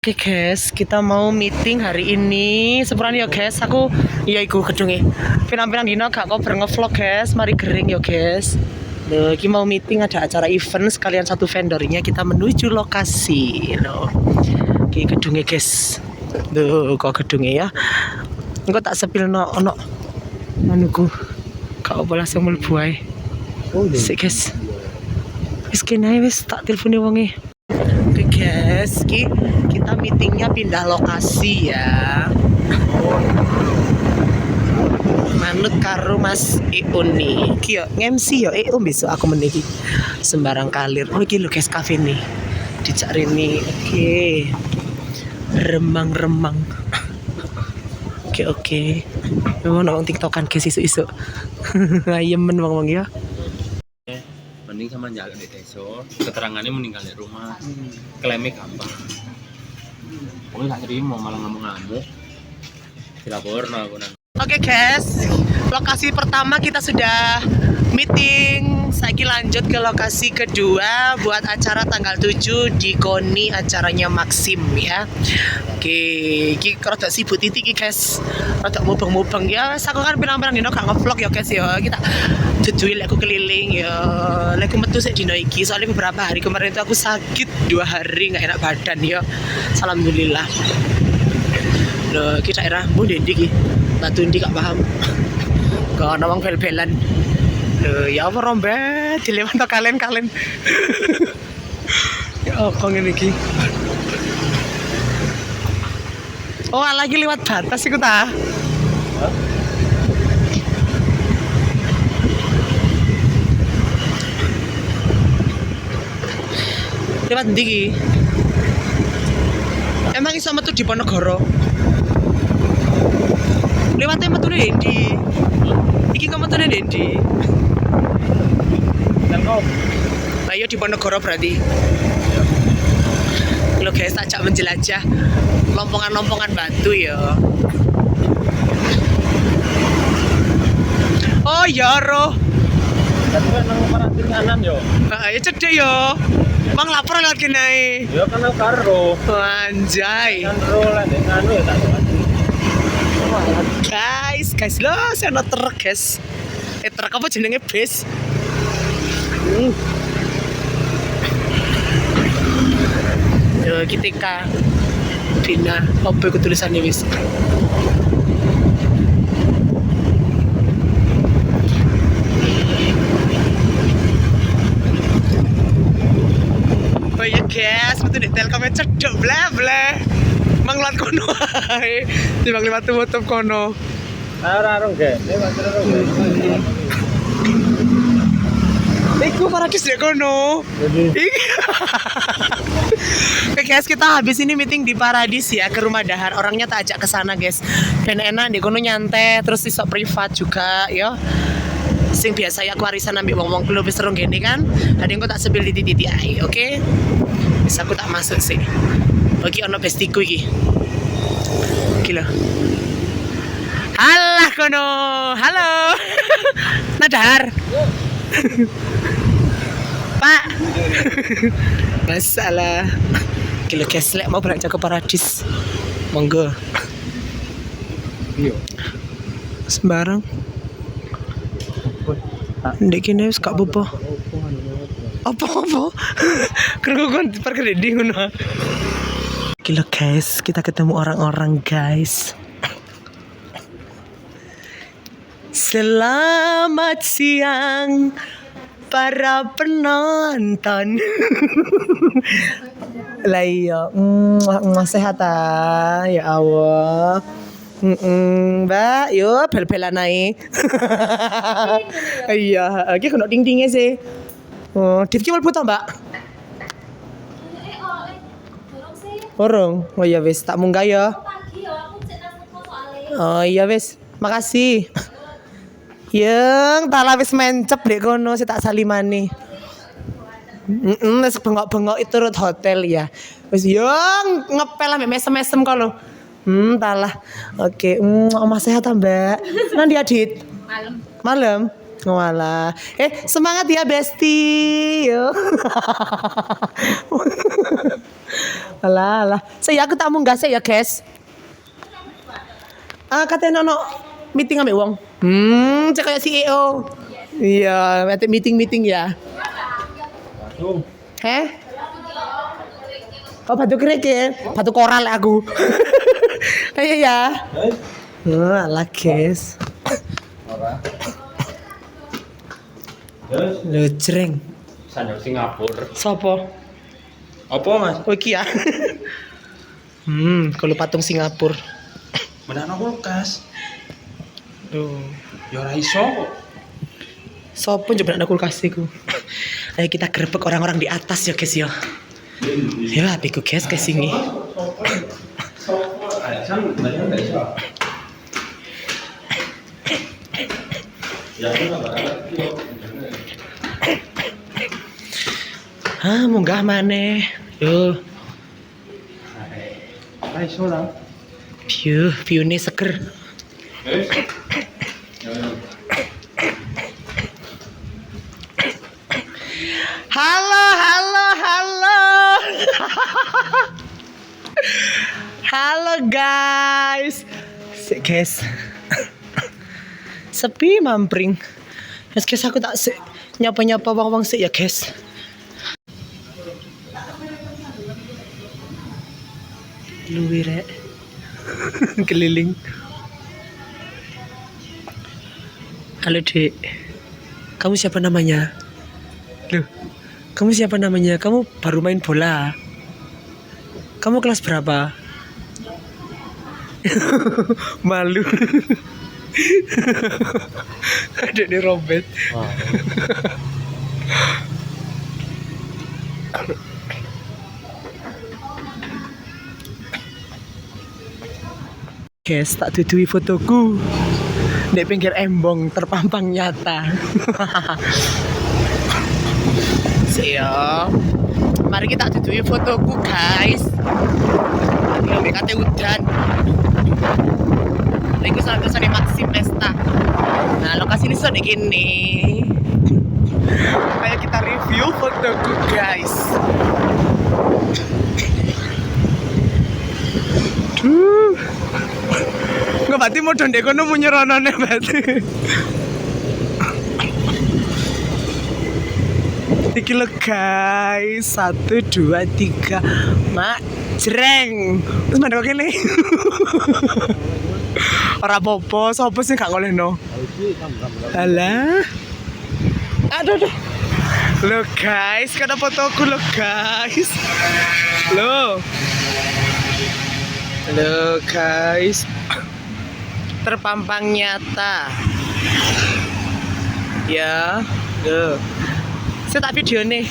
Oke guys, kita mau meeting hari ini. Sepuran ya guys, aku iya iku gedunge. Pirang-pirang dino gak kok ngevlog guys, mari gering ya guys. Loh, iki mau meeting ada acara event sekalian satu vendornya kita menuju lokasi. Loh. Iki gedunge guys. Loh, kok gedunge ya. Engko tak sepilno ono manuku. Gak apa langsung mlebu ae. Oh, sik guys. Wis kene wis tak telepone wonge. Oke guys, kita meetingnya pindah lokasi ya. Manut karo Mas Iun nih. Ki yo MC yo Iun besok aku meniki. Sembarang kalir. Oh iki lho guys kafe nih. Dicak rene. Oke. Remang-remang. Oke. Mau nang TikTokan guys isuk-isuk. Ayemen wong-wong ya. Mending sama jalan di deso, keterangannya meninggal di rumah, klaimnya gampang. Pokoknya gak terima malah ngamuk-ngamuk. Dilapor aku nang. Oke guys, lokasi pertama kita sudah meeting. Saya lanjut ke lokasi kedua buat acara tanggal 7 di Koni, acaranya Maxim ya. Oke, iki rada sibuk titik iki guys. Rada mubeng-mubeng ya. Aku kan pirang-pirang dino gak nge-vlog ya guys ya. Kita jejuil aku keliling ya. Aku metu sik dino iki. Soalnya beberapa hari kemarin itu aku sakit 2 hari gak enak badan ya. Alhamdulillah. Loh, kita daerah Bu Dendi iki. Batu ndi gak paham. Gak ana wong bel-belan. Loh, ya apa rombet dilewat kalian. Ya apa ngene iki? Oh, lagi lewat batas iku ta. Lewat ndi iki? Emang iso metu di Ponegoro? Lewatnya metune ndi? Iki kok metune ndi? Telkom. Nah, iya di Ponegoro berarti. Lo guys, ajak menjelajah lompongan-lompongan batu ya. Oh ya roh. Tapi kan nang paratin kanan yo. Ya cedek yo. Bang lapar lewat kene. Yo kan karo. Anjay. Kan ro lah anu ya tak. Guys, lo saya truk guys. Truk apa jenenge bis? Yo kita Bina, apa iku tulisannya wis? Oh ya guys, betul deh Telkomnya cedok bla. Manglat kono ae. Timbang liwat tutup kono. Ora rong ge. Iku paradis dek kono. Oke guys, kita habis ini meeting di Paradis ya, ke Rumah Dahar. Orangnya tak ajak ke sana guys. Ben enak di kono nyantai, terus iso privat juga ya. Sing biasa ya aku warisan ambil wong-wong belum wis serung gini kan. Tadi aku tak sepil titik-titik ae, oke? Bisa aku tak masuk sih. Oke, ono bestiku iki. Gila. Halah kono. Halo. Nadar. Pak. Masalah. Gila guys, lek mau berangkat ke Paradis. Monggo. Iya. Sembarang. Ndek kene wis gak apa-apa. Apa-apa? Kergo kon perkedhi ngono. Gila guys, kita ketemu orang-orang guys. Selamat siang para penonton. Lah iya, sehat ah, ya Allah. Mbak, yuk bel-belan ae. Iya, iki kena ting-tinge sih. Oh, Divki mlebu to, Mbak? Orong. Oh iya wis, tak munggah ya. Oh iya wis, makasih. Yang tala wis mencep dek kono sik tak salimane. Wis bengok-bengok itu turut hotel ya. Wis yang ngepel ambek mesem-mesem kok lho. Talah. Oke, Oma sehat Mbak. Nanti Adit. Malam. Walah. Semangat ya Besti. Yo. Alah, alah. Saya aku tak munggah saya ya, guys. Katanya nono meeting ambek wong. Cek kayak CEO. Iya, nanti meeting ya. Oh, batu kerikil, batu koral aku. Ayo ya. Alah, guys. Lujreng. Sandal Singapura. Sopo? Apa mas? Oh iki ya. Kalau patung Singapura. Menang kulkas. Tuh. Ya ora iso kok. Sopo coba nak kulkas iku. Ayo kita grebek orang-orang di atas ya guys ya. Ya apiku guys ke sini. Munggah maneh. Yo. Iso lah. View-ne seger. Halo. Halo guys. Guys. Sepi mampring. Guys, aku tak nyapa-nyapa wong-wong sik ya, guys. Luwih rek. Keliling. Halo Dek. Kamu siapa namanya? Loh, kamu siapa namanya? Kamu baru main bola. Kamu kelas berapa? Malu. Adek ini robet. Guys, tak tutui fotoku di pinggir embong terpampang nyata. Siap. Mari kita tutui fotoku guys. Ini kate udan. Ini salah satu Maxim Pesta. Nah lokasi ini sudah gini. Ayo kita review fotoku guys. Nggak berarti mau dondek kono munyeronone berarti. Iki lo guys, 1, 2, 3, mak jreng. Terus mana kok ini? Ora apa-apa, sapa sih gak ngolehno? Alah. Aduh. Lo guys, kada fotoku lo guys. Lo guys. Terpampang nyata. Ya, lo. Saya tak video nih.